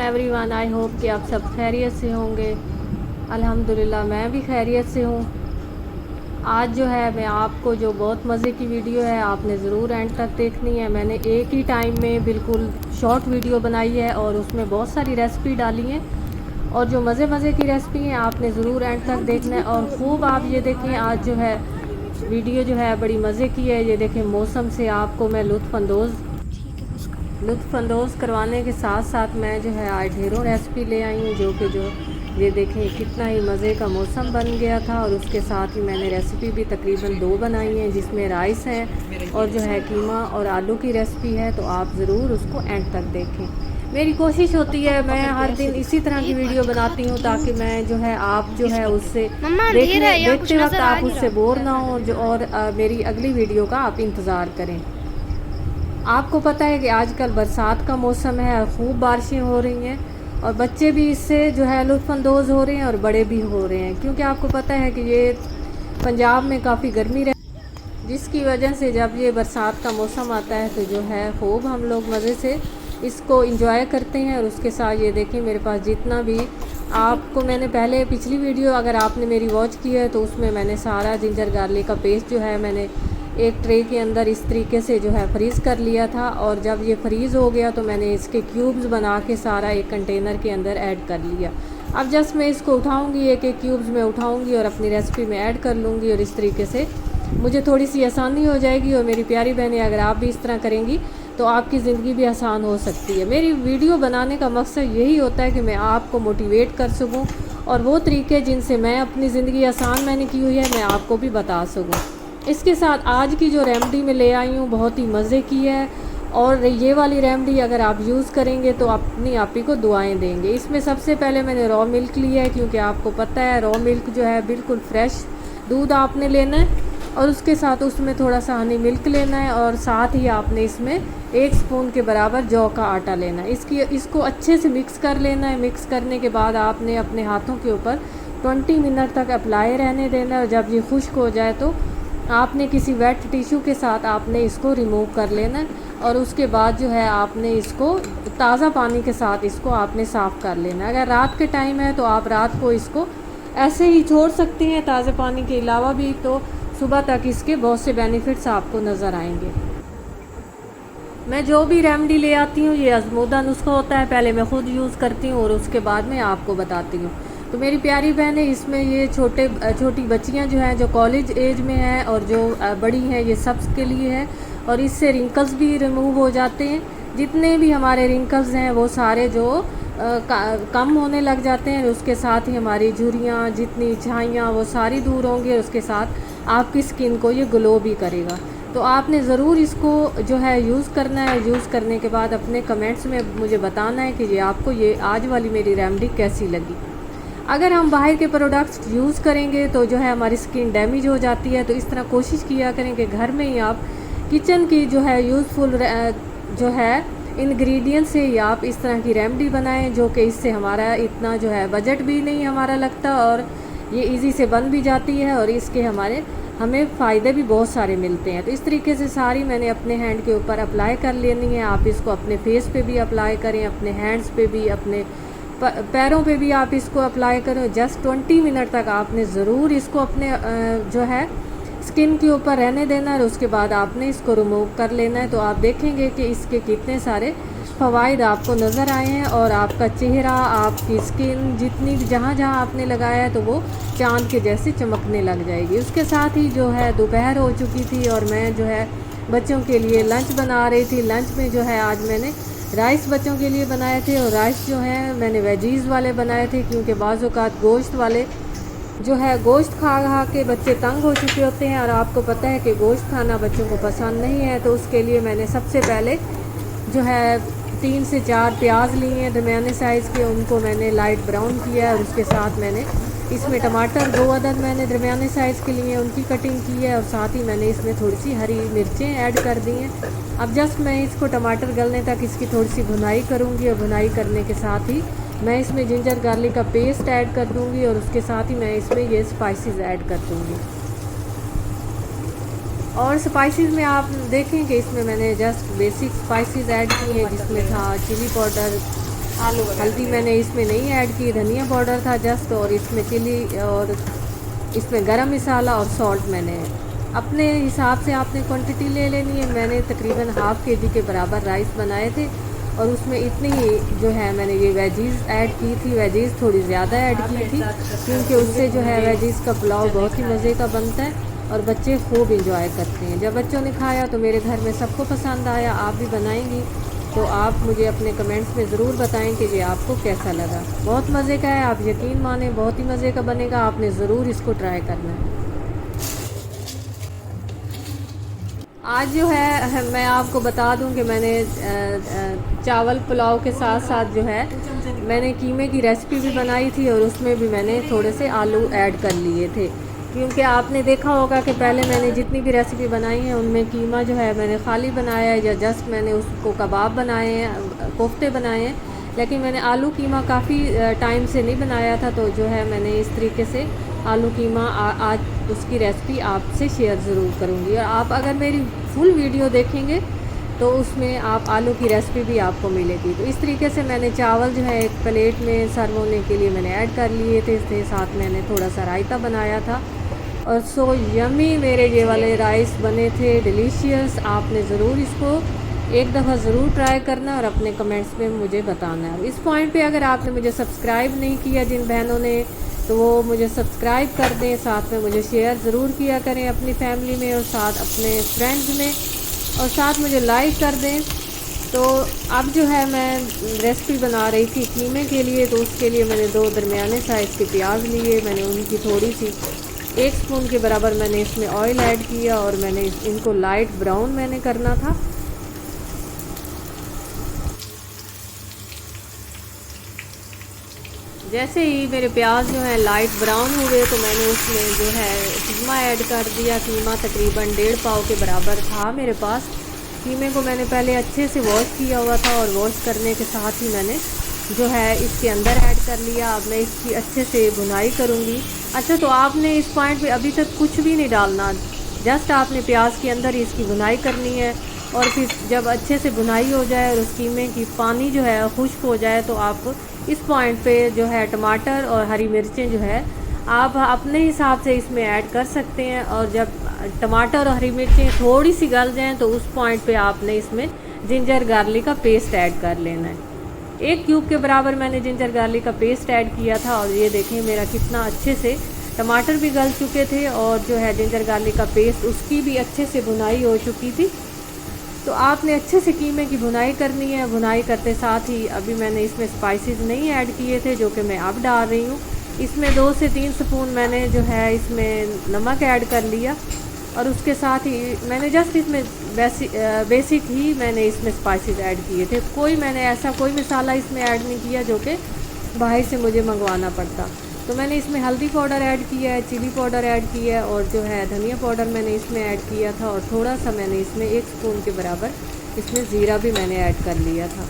Everyone, I hope कि आप सब खैरियत से होंगे। अल्हम्दुलिल्लाह मैं भी खैरियत से हूँ। आज जो है मैं आपको जो बहुत मज़े की वीडियो है आपने ज़रूर एंड तक देखनी है। मैंने एक ही टाइम में बिल्कुल शॉर्ट वीडियो बनाई है और उसमें बहुत सारी रेसिपी डाली हैं और जो मज़े की रेसिपी हैं आपने ज़रूर एंड तक देखना है। और ख़ूब आप ये देखें, आज जो है वीडियो जो है बड़ी मज़े की है। ये देखें, मौसम से आपको मैं लुत्फ़अंदोज़ करवाने के साथ साथ मैं जो है आज ढेरों रेसिपी ले आई हूँ जो ये देखें कितना ही मज़े का मौसम बन गया था। और उसके साथ ही मैंने रेसिपी भी तकरीबन 2 बनाई हैं जिसमें राइस है और जो है कीमा और आलू की रेसिपी है। तो आप ज़रूर उसको एंड तक देखें। मेरी कोशिश होती है मैं हर दिन इसी तरह की वीडियो बनाती हूँ ताकि मैं जो है आप जो है उससे देखते वक्त आप उससे बोर ना हो और मेरी अगली वीडियो का आप इंतज़ार करें। आपको पता है कि आजकल बरसात का मौसम है, खूब बारिशें हो रही हैं और बच्चे भी इससे जो है लुत्फ़अंदोज़ हो रहे हैं और बड़े भी हो रहे हैं, क्योंकि आपको पता है कि ये पंजाब में काफ़ी गर्मी जिसकी वजह से जब ये बरसात का मौसम आता है तो जो है खूब हम लोग मज़े से इसको इंजॉय करते हैं। और उसके साथ ये देखें मेरे पास जितना भी आपको मैंने पहले पिछली वीडियो अगर आपने मेरी वॉच की है तो उसमें मैंने सारा जिंजर गार्लिक का पेस्ट जो है मैंने एक ट्रे के अंदर इस तरीके से जो है फ्रीज़ कर लिया था। और जब ये फ्रीज़ हो गया तो मैंने इसके क्यूब्स बना के सारा एक कंटेनर के अंदर ऐड कर लिया। अब जस्ट मैं इसको उठाऊंगी, एक एक क्यूब्स में उठाऊंगी और अपनी रेसिपी में ऐड कर लूँगी और इस तरीके से मुझे थोड़ी सी आसानी हो जाएगी। और मेरी प्यारी बहनें, अगर आप भी इस तरह करेंगी तो आपकी ज़िंदगी भी आसान हो सकती है। मेरी वीडियो बनाने का मकसद यही होता है कि मैं आपको मोटिवेट कर सकूँ और वो तरीके जिनसे मैं अपनी ज़िंदगी आसान मैंने की हुई है मैं आपको भी बता सकूँ। इसके साथ आज की जो रेमेडी मैं ले आई हूँ बहुत ही मज़े की है और ये वाली रेमेडी अगर आप यूज़ करेंगे तो अपनी आप ही को दुआएं देंगे। इसमें सबसे पहले मैंने रॉ मिल्क लिया है, क्योंकि आपको पता है रॉ मिल्क जो है बिल्कुल फ्रेश दूध आपने लेना है और उसके साथ उसमें थोड़ा सा हनी मिल्क लेना है और साथ ही आपने इसमें 1 स्पून के बराबर जौ का आटा लेना है। इसको अच्छे से मिक्स कर लेना है। मिक्स करने के बाद आपने अपने हाथों के ऊपर 20 मिनट तक अप्लाई रहने देना है और जब ये खुश्क हो जाए तो आपने किसी वेट टिश्यू के साथ आपने इसको रिमूव कर लेना है। और उसके बाद जो है आपने इसको ताज़ा पानी के साथ इसको आपने साफ़ कर लेना है। अगर रात के टाइम है तो आप रात को इसको ऐसे ही छोड़ सकते हैं ताज़े पानी के अलावा भी, तो सुबह तक इसके बहुत से बेनिफिट्स आपको नज़र आएंगे। मैं जो भी रेमेडी ले आती हूँ ये आज़मूदा नुस्खा होता है, पहले मैं ख़ुद यूज़ करती हूँ और उसके बाद में आपको बताती हूँ। तो मेरी प्यारी बहनें, इसमें ये छोटी बच्चियाँ जो हैं जो कॉलेज एज में हैं और जो बड़ी हैं ये सब के लिए है और इससे रिंकल्स भी रिमूव हो जाते हैं। जितने भी हमारे रिंकल्स हैं वो सारे जो कम होने लग जाते हैं। उसके साथ ही हमारी झुर्रियाँ जितनी छाइयाँ वो सारी दूर होंगी और उसके साथ आपकी स्किन को ये ग्लो भी करेगा। तो आपने ज़रूर इसको जो है यूज़ करना है। यूज़ करने के बाद अपने कमेंट्स में मुझे बताना है कि ये आपको ये आज वाली मेरी रेमेडी कैसी लगी। अगर हम बाहर के प्रोडक्ट्स यूज़ करेंगे तो जो है हमारी स्किन डैमेज हो जाती है। तो इस तरह कोशिश किया करें कि घर में ही आप किचन की जो है यूज़फुल जो है इंग्रेडिएंट से ही आप इस तरह की रेमेडी बनाएं, जो कि इससे हमारा इतना जो है बजट भी नहीं हमारा लगता और ये इजी से बन भी जाती है और इसके हमें फ़ायदे भी बहुत सारे मिलते हैं। तो इस तरीके से सारी मैंने अपने हैंड के ऊपर अप्लाई कर लेनी है। आप इसको अपने फेस पे भी अप्लाई करें, अपने हैंड्स पे भी, अपने पैरों पे भी आप इसको अप्लाई करें। जस्ट 20 मिनट तक आपने ज़रूर इसको अपने जो है स्किन के ऊपर रहने देना है और उसके बाद आपने इसको रिमूव कर लेना है। तो आप देखेंगे कि इसके कितने सारे फ़वाइद आपको नज़र आए हैं और आपका चेहरा, आपकी स्किन जितनी जहाँ आपने लगाया है तो वो चाँद के जैसे चमकने लग जाएगी। उसके साथ ही जो है दोपहर हो चुकी थी और मैं जो है बच्चों के लिए लंच बना रही थी। लंच में जो है आज मैंने राइस बच्चों के लिए बनाए थे और राइस जो है मैंने वेजीज़ वाले बनाए थे, क्योंकि बाज़ औक़ात गोश्त वाले जो है गोश्त खा के बच्चे तंग हो चुके होते हैं और आपको पता है कि गोश्त खाना बच्चों को पसंद नहीं है। तो उसके लिए मैंने सबसे पहले जो है 3 से 4 प्याज लिए हैं दरमियाने साइज़ के, उनको मैंने लाइट ब्राउन किया है और उसके साथ मैंने इसमें टमाटर 2 अदद मैंने दरमियाने साइज़ के लिए उनकी कटिंग की है और साथ ही मैंने इसमें थोड़ी सी हरी मिर्चें ऐड कर दी हैं। अब जस्ट मैं इसको टमाटर गलने तक इसकी थोड़ी सी भुनाई करूँगी और भुनाई करने के साथ ही मैं इसमें जिंजर गार्लिक का पेस्ट ऐड कर दूँगी और उसके साथ ही मैं इसमें ये स्पाइसेस ऐड कर दूँगी। और स्पाइसेस में आप देखें कि इसमें मैंने जस्ट बेसिक स्पाइसेस ऐड की हैं, जिसमें था चिली पाउडर, हल्दी मैंने इसमें नहीं ऐड की, धनिया पाउडर था जस्ट, और इसमें चिली और इसमें गरम मसाला और सॉल्ट मैंने अपने हिसाब से आपने क्वांटिटी ले लेनी है। मैंने तकरीबन हाफ़ केजी के बराबर राइस बनाए थे और उसमें इतनी ही जो है मैंने ये वेजीज़ ऐड की थी। वेजीज़ थोड़ी ज़्यादा ऐड की थी क्योंकि उससे जो है वेजीज़ का पुलाव बहुत ही मज़े का बनता है और बच्चे खूब इंजॉय करते हैं। जब बच्चों ने खाया तो मेरे घर में सबको पसंद आया। आप भी बनाएंगी तो आप मुझे अपने कमेंट्स में ज़रूर बताएं कि ये आपको कैसा लगा। बहुत मज़े का है, आप यकीन माने बहुत ही मज़े का बनेगा। आपने ज़रूर इसको ट्राई करना है। आज जो है मैं आपको बता दूं कि मैंने चावल पुलाव के साथ साथ जो है मैंने कीमे की रेसिपी भी बनाई थी और उसमें भी मैंने थोड़े से आलू ऐड कर लिए थे। क्योंकि आपने देखा होगा कि पहले मैंने जितनी भी रेसिपी बनाई है उनमें कीमा जो है मैंने खाली बनाया है या जस्ट मैंने उसको कबाब बनाए हैं, कोफ्ते बनाए हैं, लेकिन मैंने आलू कीमा काफ़ी टाइम से नहीं बनाया था। तो जो है मैंने इस तरीके से आलू कीमा आज उसकी रेसिपी आपसे शेयर ज़रूर करूँगी। और आप अगर मेरी फुल वीडियो देखेंगे तो उसमें आप आलू की रेसिपी भी आपको मिलेगी। तो इस तरीके से मैंने चावल जो है एक प्लेट में सर्व होने के लिए मैंने ऐड कर लिए थे। इसके साथ मैंने थोड़ा सा रायता बनाया था और सो यमी मेरे ये वाले राइस बने थे, डिलीशियस। आपने ज़रूर इसको एक दफ़ा ज़रूर ट्राई करना और अपने कमेंट्स में मुझे बताना है। इस पॉइंट पे अगर आपने मुझे सब्सक्राइब नहीं किया जिन बहनों ने, तो वो मुझे सब्सक्राइब कर दें, साथ में मुझे शेयर ज़रूर किया करें अपनी फैमिली में और साथ अपने फ्रेंड्स में, और साथ मुझे लाइक कर दें। तो अब जो है मैं रेसिपी बना रही थी कीमे के लिए, तो उसके लिए मैंने 2 दरमियाने साइज़ के प्याज लिए। मैंने उनकी थोड़ी सी 1 स्पून के बराबर मैंने इसमें ऑयल ऐड किया और मैंने इनको लाइट ब्राउन मैंने करना था। जैसे ही मेरे प्याज जो है लाइट ब्राउन हुए तो मैंने उसमें जो है कीमा ऐड कर दिया। कीमा तकरीबन 1.5 पाव के बराबर था मेरे पास। कीमे को मैंने पहले अच्छे से वॉश किया हुआ था और वॉश करने के साथ ही मैंने जो है इसके अंदर ऐड कर लिया। अब मैं इसकी अच्छे से भुनाई करूँगी। अच्छा, तो आपने इस पॉइंट पे अभी तक कुछ भी नहीं डालना, जस्ट आपने प्याज के अंदर ही इसकी भुनाई करनी है। और फिर जब अच्छे से भुनाई हो जाए और उस कीमे की पानी जो है खुश्क हो जाए तो आप इस पॉइंट पे जो है टमाटर और हरी मिर्चें जो है आप अपने हिसाब से इसमें ऐड कर सकते हैं। और जब टमाटर और हरी मिर्चें थोड़ी सी गल जाएं तो उस पॉइंट पे आपने इसमें जिंजर गार्लिक का पेस्ट ऐड कर लेना है। 1 क्यूब के बराबर मैंने जिंजर गार्लिक का पेस्ट ऐड किया था और ये देखें मेरा कितना अच्छे से टमाटर भी गल चुके थे और जो है जिंजर गार्लिक का पेस्ट उसकी भी अच्छे से भुनाई हो चुकी थी। तो आपने अच्छे से कीमे की भुनाई करनी है। भुनाई करते साथ ही अभी मैंने इसमें स्पाइसेस नहीं ऐड किए थे जो कि मैं अब डाल रही हूँ। इसमें 2 से 3 स्पून मैंने जो है इसमें नमक ऐड कर लिया और उसके साथ ही मैंने जस्ट इसमें बेसिक ही मैंने इसमें स्पाइसेस ऐड किए थे। मैंने ऐसा कोई मसाला इसमें ऐड नहीं किया जो कि बाहर से मुझे मंगवाना पड़ता। तो मैंने इसमें हल्दी पाउडर ऐड किया है, चिली पाउडर ऐड किया है और जो है धनिया पाउडर मैंने इसमें ऐड किया था और थोड़ा सा मैंने इसमें 1 स्पून के बराबर इसमें ज़ीरा भी मैंने ऐड कर लिया था।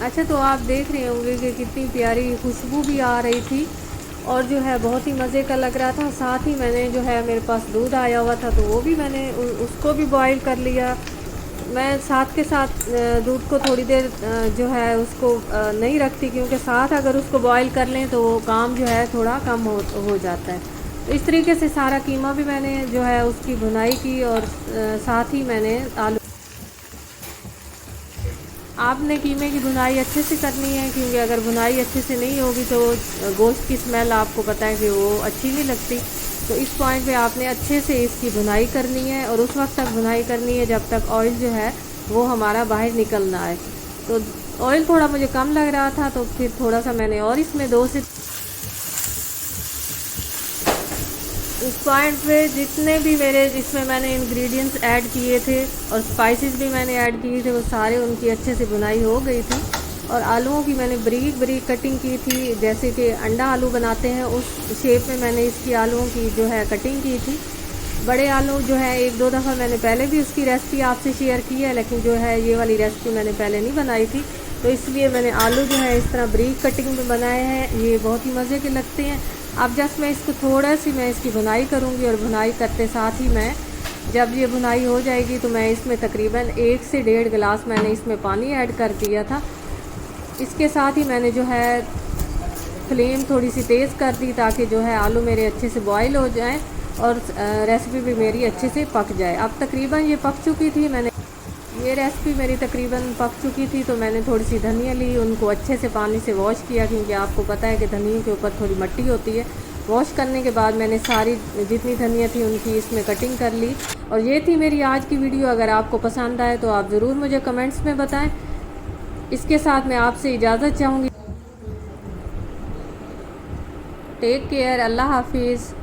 अच्छा, तो आप देख रहे होंगे कि कितनी प्यारी खुशबू भी आ रही थी और जो है बहुत ही मज़े का लग रहा था। साथ ही मैंने जो है मेरे पास दूध आया हुआ था तो वो भी मैंने उसको भी बॉईल कर लिया। मैं साथ के साथ दूध को थोड़ी देर जो है उसको नहीं रखती क्योंकि साथ अगर उसको बॉईल कर लें तो वो काम जो है थोड़ा कम हो जाता है। तो इस तरीके से सारा कीमा भी मैंने जो है उसकी भुनाई की और साथ ही मैंने आलू। आपने कीमे की भुनाई अच्छे से करनी है क्योंकि अगर भुनाई अच्छे से नहीं होगी तो गोश्त की स्मेल आपको पता है कि वो अच्छी नहीं लगती। तो इस पॉइंट पे आपने अच्छे से इसकी भुनाई करनी है और उस वक्त तक भुनाई करनी है जब तक ऑयल जो है वो हमारा बाहर निकल ना आए। तो ऑयल थोड़ा मुझे कम लग रहा था तो फिर थोड़ा सा मैंने और इसमें 2 से इस पॉइंट पे जितने भी मेरे इसमें मैंने इंग्रेडिएंट्स ऐड किए थे और स्पाइसेस भी मैंने ऐड किए थे वो सारे उनकी अच्छे से भुनाई हो गई थी। और आलूओं की मैंने बारीक बारीक कटिंग की थी, जैसे कि अंडा आलू बनाते हैं उस शेप में मैंने इसकी आलूओं की जो है कटिंग की थी। बड़े आलू जो है 1-2 दफ़ा मैंने पहले भी उसकी रेसिपी आपसे शेयर की है, लेकिन जो है ये वाली रेसिपी मैंने पहले नहीं बनाई थी तो इसलिए मैंने आलू जो है इस तरह बारीक कटिंग में बनाए हैं। ये बहुत ही मज़े के लगते हैं। अब जस्ट मैं इसको थोड़ा सी मैं इसकी भुनाई करूँगी और भुनाई करते साथ ही मैं जब ये भुनाई हो जाएगी तो मैं इसमें तकरीबन 1 से 1.5 गिलास मैंने इसमें पानी ऐड कर दिया था। इसके साथ ही मैंने जो है फ्लेम थोड़ी सी तेज़ कर दी ताकि जो है आलू मेरे अच्छे से बॉईल हो जाएं और रेसिपी भी मेरी अच्छे से पक जाए। अब तकरीबन ये पक चुकी थी, ये रेसिपी मेरी तकरीबन पक चुकी थी तो मैंने थोड़ी सी धनिया ली, उनको अच्छे से पानी से वॉश किया क्योंकि आपको पता है कि धनिया के ऊपर थोड़ी मिट्टी होती है। वॉश करने के बाद मैंने सारी जितनी धनिया थी उनकी इसमें कटिंग कर ली। और ये थी मेरी आज की वीडियो। अगर आपको पसंद आए तो आप ज़रूर मुझे कमेंट्स में बताएं। इसके साथ मैं आपसे इजाज़त चाहूँगी। टेक केयर, अल्लाह हाफिज़।